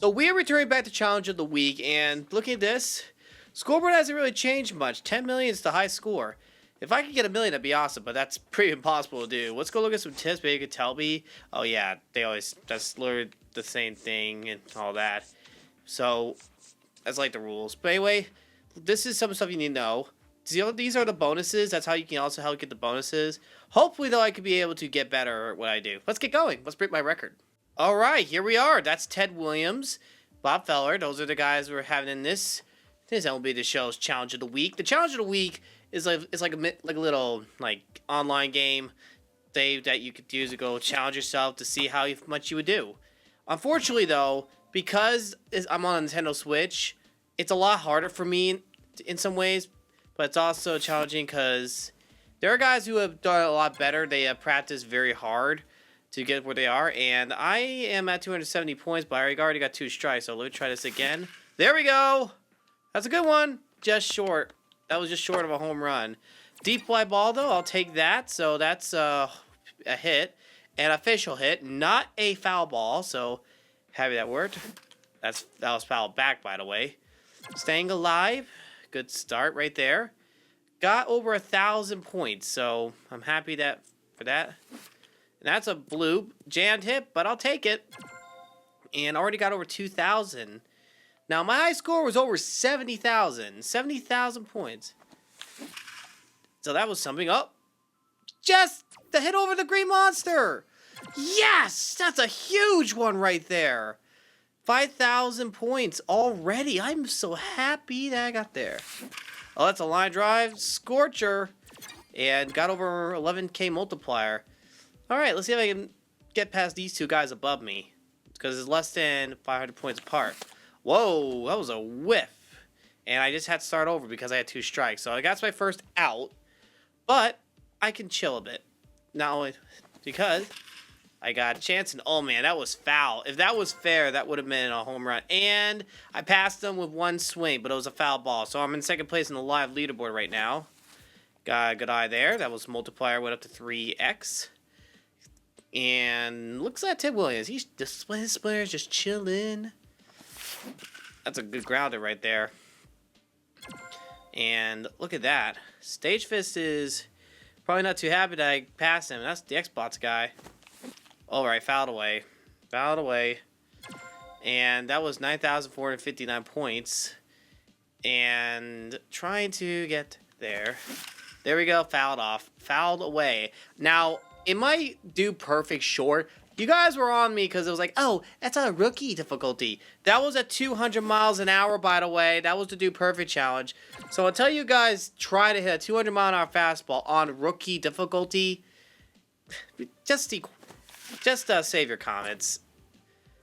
So we are returning back to Challenge of the Week, and looking at this, scoreboard hasn't really changed much. 10 million is the high score. If I could get a million, that'd be awesome, but that's pretty impossible to do. Let's go look at some tips. Maybe you could tell me. Oh yeah, that's literally the same thing and all that. So that's like the rules. But anyway, this is some stuff you need to know. These are the bonuses. That's how you can also help get the bonuses. Hopefully, though, I could be able to get better at what I do. Let's get going. Let's break my record. All right, here we are. That's Ted Williams, Bob Feller. Those are the guys we're having in this MLB The Show's Challenge of the Week. The Challenge of the Week is like a little online game that you could use to go challenge yourself to see how much you would do. Unfortunately, though, because I'm on a Nintendo Switch, it's a lot harder for me in some ways, but it's also challenging because there are guys who have done a lot better. They have practiced very hard to get where they are, and I am at 270 points, but I already got 2 strikes, so let me try this again. There we go! That's a good one. Just short. That was just short of a home run. Deep fly ball, though, I'll take that, so that's a hit. An official hit, not a foul ball, so happy that worked. That was fouled back, by the way. Staying alive. Good start right there. Got over 1,000 points, so I'm happy for that. And that's a blue jammed hit, but I'll take it. And already got over 2,000. Now, my high score was over 70,000. 70,000 points. So that was something. Oh, just the hit over the green monster. Yes, that's a huge one right there. 5,000 points already. I'm so happy that I got there. Oh, that's a line drive. Scorcher. And got over 11K multiplier. All right, let's see if I can get past these two guys above me. Because it's less than 500 points apart. Whoa, that was a whiff. And I just had to start over because I had 2 strikes. So I got my first out. But I can chill a bit. Not only because I got a chance. And oh man, that was foul. If that was fair, that would have been a home run. And I passed them with 1 swing, but it was a foul ball. So I'm in second place in the live leaderboard right now. Got a good eye there. That was multiplier, went up to 3x. And looks like Ted Williams. His player is just chilling. That's a good grounder right there. And look at that. Stage Fist is probably not too happy that I passed him. That's the Xbox guy. Alright, fouled away. Fouled away. And that was 9,459 points. And trying to get there. There we go. Fouled off. Fouled away. Now, it might do perfect short. You guys were on me because it was like, oh, that's a rookie difficulty. That was at 200 miles an hour, by the way. That was the do perfect challenge. So until you guys try to hit a 200 mile an hour fastball on rookie difficulty, just save your comments.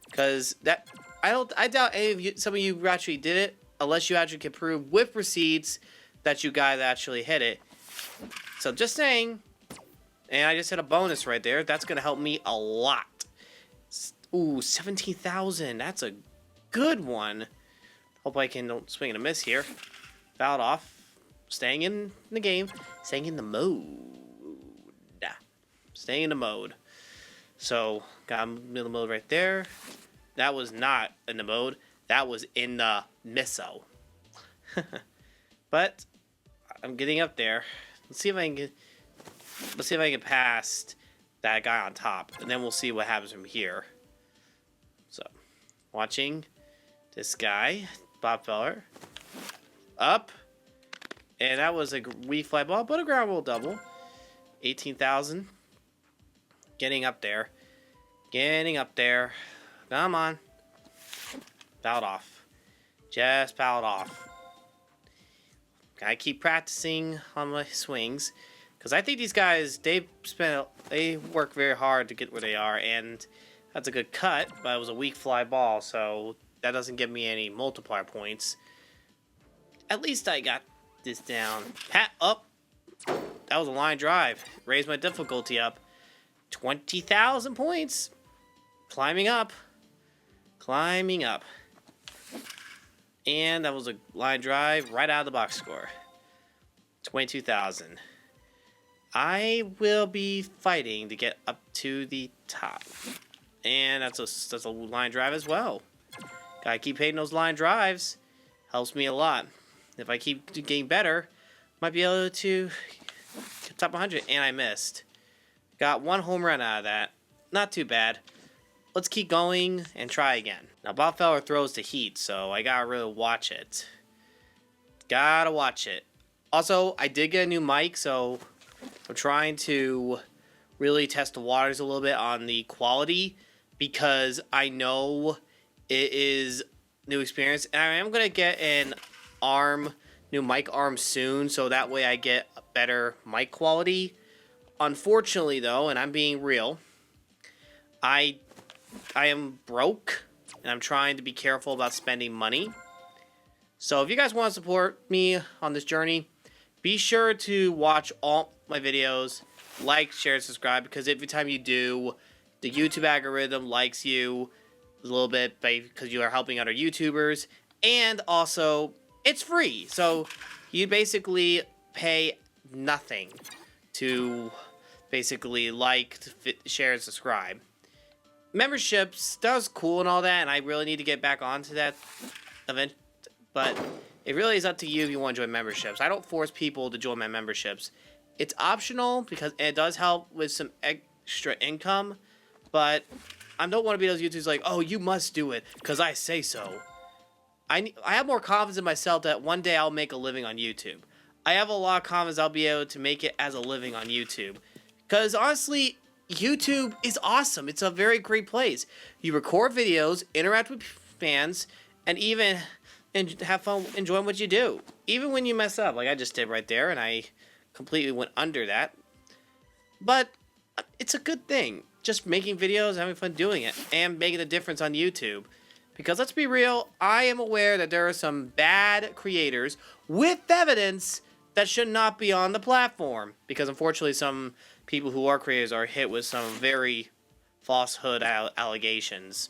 Because I doubt any of you, some of you actually did it, unless you actually can prove with receipts that you guys actually hit it. So just saying. And I just hit a bonus right there. That's going to help me a lot. Ooh, 17,000. That's a good one. Hope I can don't swing and a miss here. Fouled off. Staying in the game. Staying in the mode. Staying in the mode. So, got him in the mode right there. That was not in the mode. That was in the misso. But, I'm getting up there. Let's see if I can get past that guy on top, and then we'll see what happens from here. So, watching this guy, Bob Feller, up, and that was a weak fly ball, but a ground rule double. 18,000. Getting up there. Getting up there. Come on. Fouled off. Just fouled off. Gotta keep practicing on my swings. Because I think these guys, they work very hard to get where they are, and that's a good cut, but it was a weak fly ball, so that doesn't give me any multiplier points. At least I got this down. Pat up. That was a line drive. Raised my difficulty up. 20,000 points. Climbing up. Climbing up. And that was a line drive right out of the box score. 22,000. I will be fighting to get up to the top. And that's a line drive as well. Gotta keep hitting those line drives. Helps me a lot. If I keep getting better, might be able to top 100. And I missed. Got 1 home run out of that. Not too bad. Let's keep going and try again. Now, Bob Feller throws to heat, so I gotta really watch it. Gotta watch it. Also, I did get a new mic, so I'm trying to really test the waters a little bit on the quality because I know it is new experience. And I am going to get an new mic arm soon, so that way I get a better mic quality. Unfortunately, though, and I'm being real, I am broke, and I'm trying to be careful about spending money. So if you guys want to support me on this journey, be sure to watch all my videos, like, share, subscribe, because every time you do, the YouTube algorithm likes you a little bit because you are helping other YouTubers, and also it's free, so you basically pay nothing to basically like, share, and subscribe. Memberships, that was cool and all that, and I really need to get back onto that event, but it really is up to you if you want to join memberships. I don't force people to join my memberships. It's optional because it does help with some extra income, but I don't want to be those YouTubers like, oh, you must do it because I say so. I have more confidence in myself that one day I'll make a living on YouTube. I have a lot of confidence I'll be able to make it as a living on YouTube. Because honestly, YouTube is awesome. It's a very great place. You record videos, interact with fans, and even have fun enjoying what you do. Even when you mess up, like I just did right there, and I completely went under that. But it's a good thing. Just making videos, having fun doing it, and making a difference on YouTube. Because let's be real, I am aware that there are some bad creators with evidence that should not be on the platform. Because unfortunately, some people who are creators are hit with some very falsehood allegations.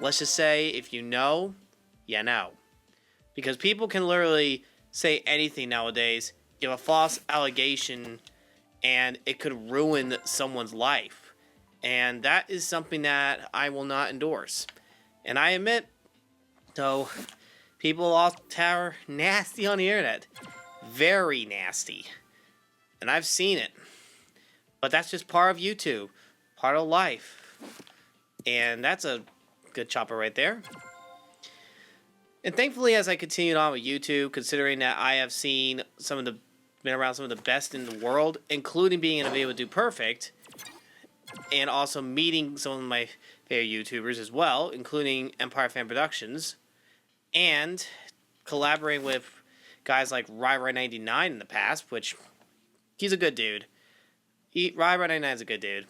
Let's just say, if you know, you know. Because people can literally say anything nowadays, give a false allegation, and it could ruin someone's life. And that is something that I will not endorse. And I admit, though, people are nasty on the internet. Very nasty. And I've seen it. But that's just part of YouTube. Part of life. And that's a good chopper right there. And thankfully, as I continued on with YouTube, considering that I have been around some of the best in the world, including being in a video with Do Perfect, and also meeting some of my favorite YouTubers as well, including Empire Fan Productions, and collaborating with guys like Rybar99 in the past, which he's a good dude. Rybar99 is a good dude.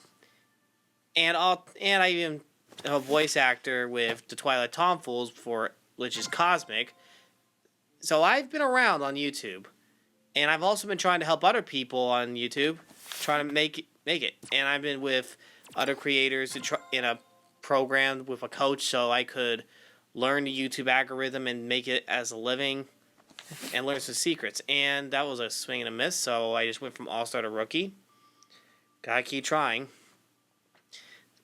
And I even am a voice actor with the Twilight Tomfools which is Cosmic. So I've been around on YouTube. And I've also been trying to help other people on YouTube, trying to make it. And I've been with other creators in a program with a coach so I could learn the YouTube algorithm and make it as a living and learn some secrets. And that was a swing and a miss, so I just went from all-star to rookie. Gotta keep trying.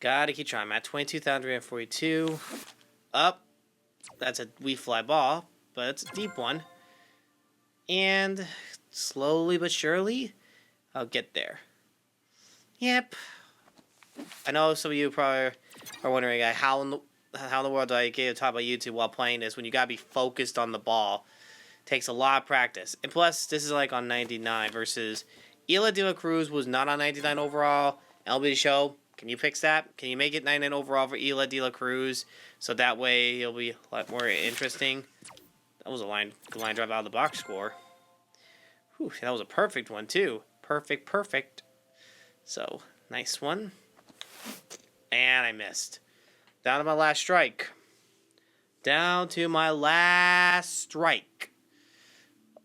I'm at 22,342. Up. That's a wee fly ball, but it's a deep one. And slowly but surely, I'll get there. Yep. I know some of you probably are wondering how in the world do I get to talk about YouTube while playing this when you gotta be focused on the ball. Takes a lot of practice. And plus, this is like on 99 versus Elly Da La Cruz was not on 99 overall. MLB The Show, can you fix that? Can you make it 99 overall for Elly Da La Cruz so that way it'll be a lot more interesting? That was a line drive out of the box score. Whew, that was a perfect one too. Perfect. So, nice one. And I missed. Down to my last strike.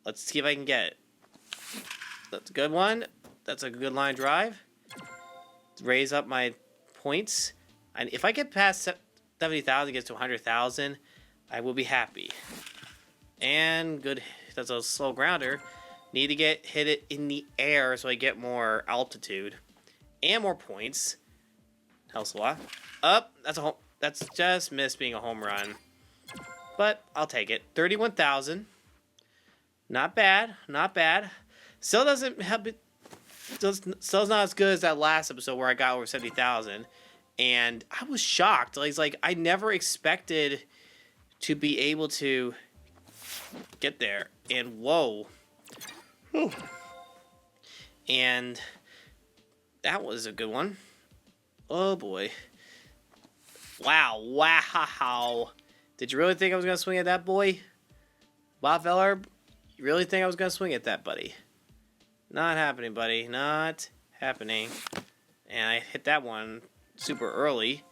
Let's see if I can get it. That's a good one. That's a good line drive. Raise up my points. And if I get past 70,000, gets to 100,000, I will be happy. And good. That's a slow grounder. Need to hit it in the air so I get more altitude and more points. Helps a lot. Up. That's just missed being a home run. but I'll take it. 31,000. Not bad. Not bad. Still doesn't have it. Still's not as good as that last episode where I got over 70,000. And I was shocked. Like I never expected to be able to get there. And whoa. Whew. And that was a good one. Oh boy. Wow. Wow. Did you really think I was going to swing at that, boy? Bob Feller, you really think I was going to swing at that, buddy? Not happening, buddy. Not happening. And I hit that one super early,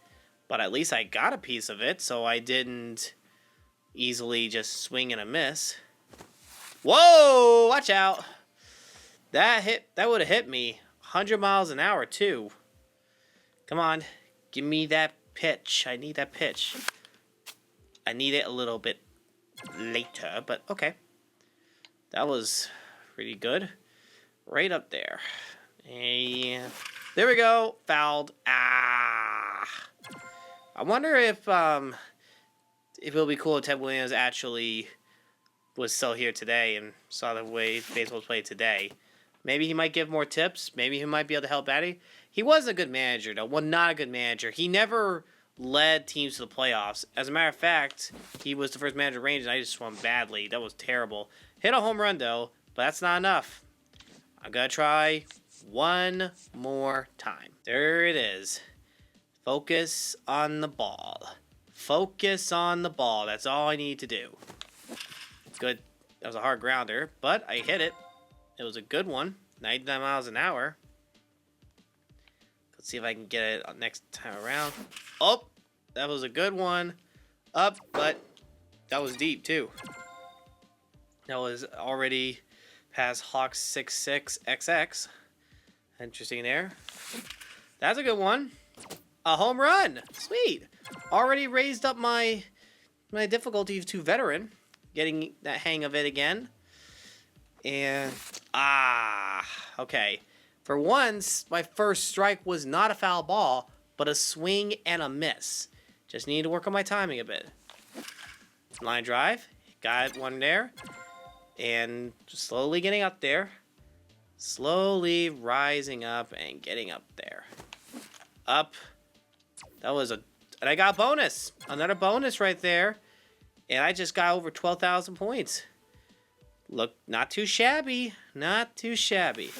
but at least I got a piece of it, so I didn't easily just swing and a miss. Whoa! Watch out! That would have hit me 100 miles an hour, too. Come on. Give me that pitch. I need that pitch. I need it a little bit later, but okay. That was pretty good. Right up there. And there we go. Fouled. Ah. I wonder if it'll be cool if Ted Williams actually was still here today and saw the way baseball's played today. Maybe he might give more tips. Maybe he might be able to help Eddie. He wasn't a good manager, though. Well, not a good manager. He never led teams to the playoffs. As a matter of fact, he was the first manager of Rangers, and I just swung badly. That was terrible. Hit a home run, though, but that's not enough. I'm going to try one more time. There it is. Focus on the ball. Focus on the ball. That's all I need to do. Good. That was a hard grounder, but I hit it. It was a good one. 99 miles an hour. Let's see if I can get it next time around. Oh, that was a good one. Up, but that was deep, too. That was already past Hawks 66 XX. Interesting there. That's a good one. A home run. Sweet. Already raised up my difficulty to veteran. Getting that hang of it again. And, okay. For once, my first strike was not a foul ball, but a swing and a miss. Just needed to work on my timing a bit. Line drive. Got one there. And just slowly getting up there. Slowly rising up and getting up there. Up. That was and I got a bonus. Another bonus right there. And I just got over 12,000 points. Look, not too shabby. Not too shabby.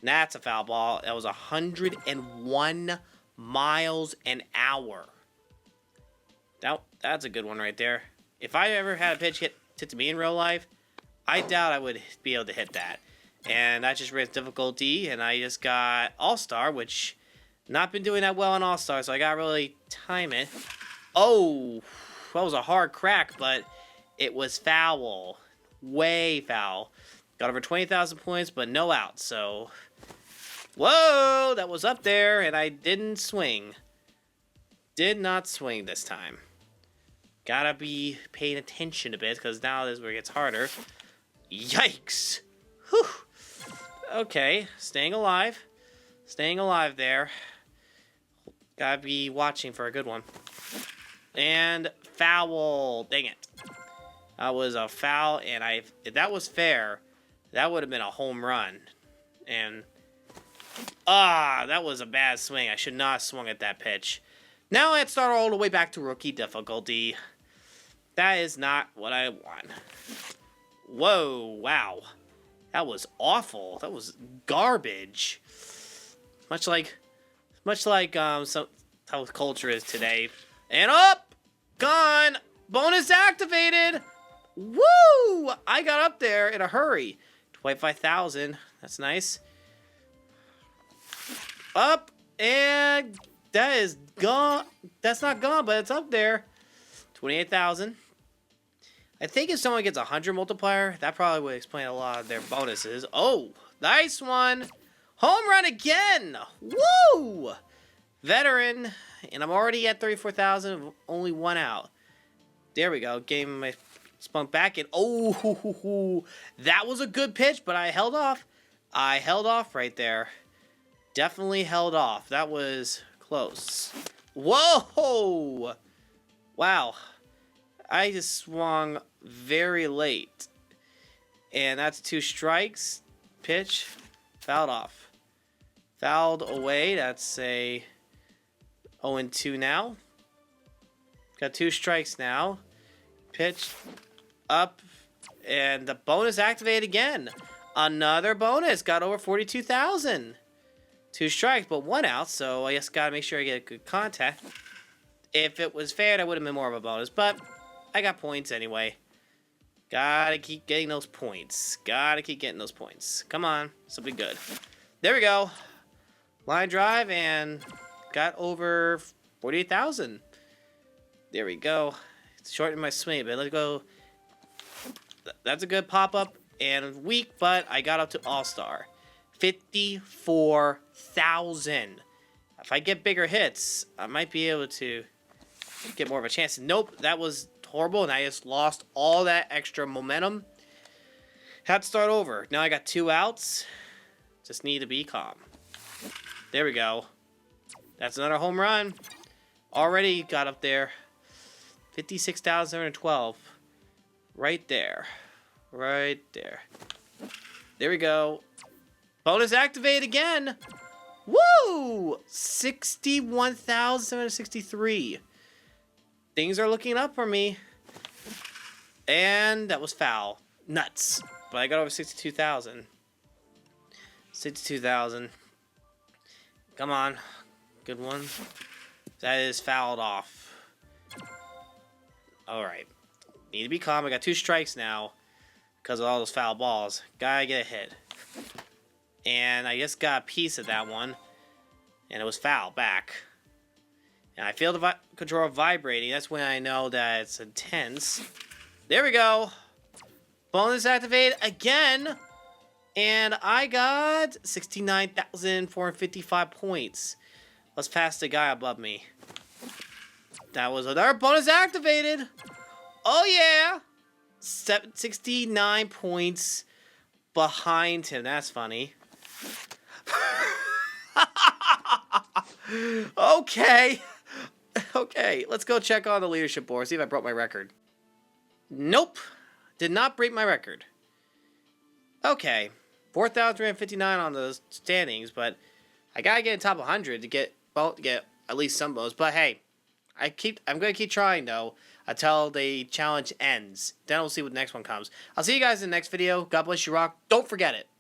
That's a foul ball. That was 101 miles an hour. That's a good one right there. If I ever had a pitch hit to me in real life, I doubt I would be able to hit that. And that just raised difficulty, and I just got All-Star, which not been doing that well on All-Star, so I got to really time it. Oh, that was a hard crack, but it was foul. Way foul. Got over 20,000 points, but no outs, so... Whoa, that was up there, and I didn't swing. Did not swing this time. Gotta be paying attention a bit, because now this is where it gets harder. Yikes! Whew. Okay, staying alive. Staying alive there. Gotta be watching for a good one. And foul. Dang it. That was a foul, and if that was fair, that would have been a home run. And... that was a bad swing. I should not have swung at that pitch. Now I have to start all the way back to rookie difficulty. That is not what I want. Whoa, wow. That was awful. That was garbage. Much like how culture is today. And up! Gone! Bonus activated! Woo! I got up there in a hurry. 25,000. That's nice. Up, and that is gone. That's not gone, but it's up there. 28,000. I think if someone gets a 100 multiplier, that probably would explain a lot of their bonuses. Oh, nice one. Home run again. Woo! Veteran, and I'm already at 34,000, only one out. There we go. Game my spunk back, and oh, that was a good pitch, but I held off. I held off right there. Definitely held off. That was close. Whoa! Wow. I just swung very late. And that's 2 strikes. Pitch. Fouled off. Fouled away. That's a 0-2 now. Got 2 strikes now. Pitch. Up. And the bonus activated again. Another bonus. Got over 42,000. 2 strikes, but 1 out. So I just got to make sure I get a good contact. If it was fair, that would have been more of a bonus. But I got points anyway. Gotta keep getting those points. Gotta keep getting those points. Come on. Something good. There we go. Line drive and got over 48,000. There we go. Shortened my swing, but let's go. That's a good pop-up and weak, but I got up to All-Star. 54,000. If I get bigger hits, I might be able to get more of a chance. Nope, that was horrible, and I just lost all that extra momentum. Had to start over. Now I got 2 outs. Just need to be calm. There we go. That's another home run. Already got up there. 56,712. Right there. Right there. There we go. Bonus activate again. Woo! 61,763. Things are looking up for me. And that was foul. Nuts. But I got over 62,000. 62,000. Come on. Good one. That is fouled off. Alright. Need to be calm. I got 2 strikes now. Because of all those foul balls. Gotta get a hit. And I just got a piece of that one. And it was foul back. And I feel the controller vibrating. That's when I know that it's intense. There we go. Bonus activate again. And I got 69,455 points. Let's pass the guy above me. That was another bonus activated. Oh, yeah. 69 points behind him. That's funny. Okay. Okay, let's go check on the leadership board. See if I broke my record. Nope. Did not break my record. Okay. 4,359 on the standings, but I gotta get in top 100 to get at least some bonus. But hey, I'm gonna keep trying though until the challenge ends. Then we'll see what the next one comes. I'll see you guys in the next video. God bless you, rock. Don't forget it.